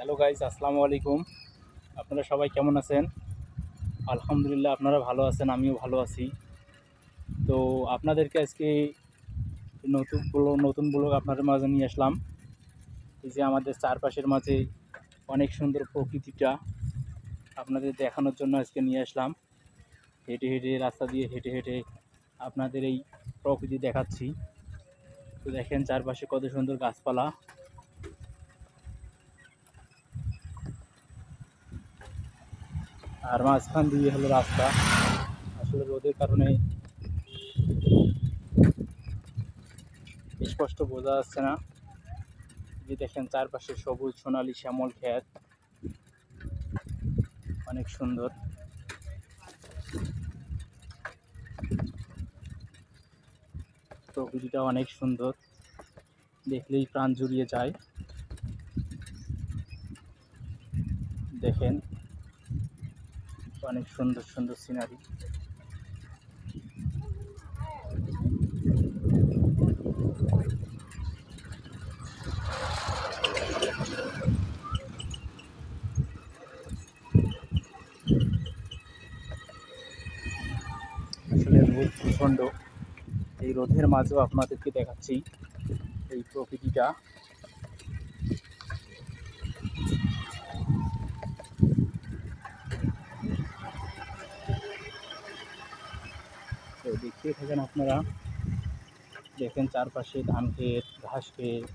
Hello guys, আসসালামু আলাইকুম। আপনারা সবাই কেমন আছেন? আলহামদুলিল্লাহ, আপনারা ভালো আছেন, আমিও ভালো আছি। তো আপনাদেরকে আজকে নতুন ব্লগ আপনাদের মাঝে নিয়ে আসলাম। এই যে আমাদের চারপাশের মাঝে অনেক সুন্দর প্রকৃতিটা আপনাদের দেখানোর জন্য আজকে নিয়ে আসলাম। হেঁটে হেঁটে রাস্তা দিয়ে হেঁটে হেঁটে আপনাদের এই প্রকৃতি দেখাচ্ছি। তো দেখেন চারপাশে কত সুন্দর গাছপালা, আর মাঝখান দিয়ে হলো রাস্তা। আসলে রোদের কারণে স্পষ্ট বোঝা যাচ্ছে না। যে দেখেন চারপাশে সবুজ সোনালী শ্যামল ক্ষেত, অনেক সুন্দর। প্রকৃতিটা অনেক সুন্দর, দেখলেই প্রাণ জুড়িয়ে যায়। দেখেন অনেক সুন্দর সুন্দর সিনারি। আসলে রোদ প্রচণ্ড, এই রোদের মাঝেও আপনাদেরকে দেখাচ্ছি এই প্রকৃতিটা। তো দেখতে থাকেন আপনারা। দেখেন চারপাশে ধান ক্ষেত, ঘাস ক্ষেত,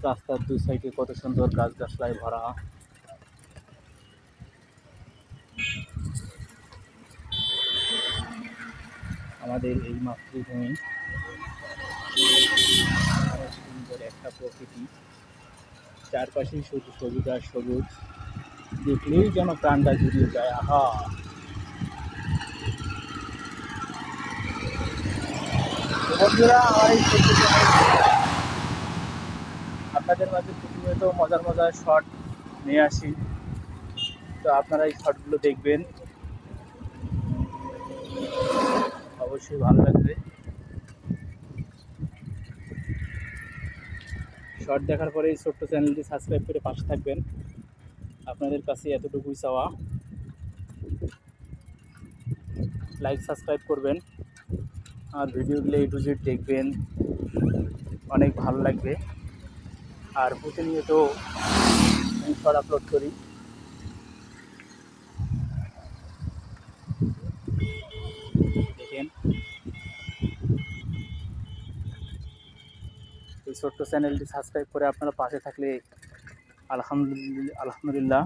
রাস্তার দুই সাইডে কত সুন্দর গাছগাছলায় ভরা। আমাদের এই মাতৃভূমি, অনেক সুন্দর একটা প্রকৃতি। চারপাশেই শুধু সবুজ আর সবুজ, দেখলেই যেন প্রাণটা জুড়িয়ে যায়। আহা, বন্ধুরা, আমার এই আপনাদের মাঝে প্রতিনিয়ত মজার মজার শট নিয়ে আসি। তো আপনারা এই শটগুলো দেখবেন, অবশ্যই ভালো লাগবে। শর্ট দেখার পরে এই ছোট্ট চ্যানেলটি সাবস্ক্রাইব করে পাশে থাকবেন। আপনাদের কাছে এতটুকুই চাওয়া, লাইক সাবস্ক্রাইব করবেন আর ভিডিওগুলো A to Z দেখবেন, অনেক ভালো লাগবে। আর প্রতিনিয়ত আমি শর্ট আপলোড করি। দেখেন এই ছোট্ট চ্যানেলটি সাবস্ক্রাইব করে আপনারা পাশে থাকলে আলহামদুলিল্লাহ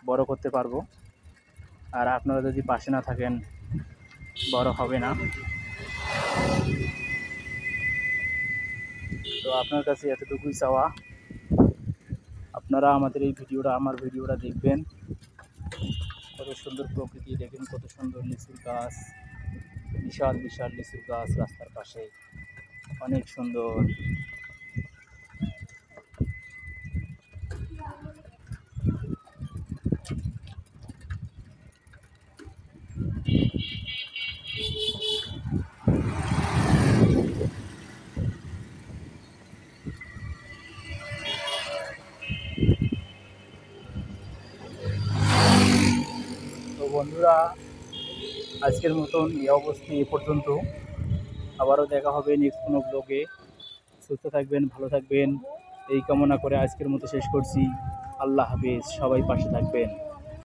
বড় করতে পারবো। আর আপনারা যদি পাশে না থাকেন, বড় হবে না। তো আপনার কাছে এতটুকুই চাওয়া, আপনারা আমাদের এই আমার ভিডিওটা দেখবেন। কত সুন্দর প্রকৃতি, দেখেন কত সুন্দর লিচুর গাছ, বিশাল বিশাল লিচুর গাছ রাস্তার পাশে, অনেক সুন্দর। তো বন্ধুরা, আজকের মতন এই অবস্থা এ পর্যন্ত। আবারও দেখা হবে নেক্সট কোনো ব্লগে। সুস্থ থাকবেন, ভালো থাকবেন, এই কামনা করে আজকের মতো শেষ করছি। আল্লাহ হাফেজ, সবাই পাশে থাকবেন।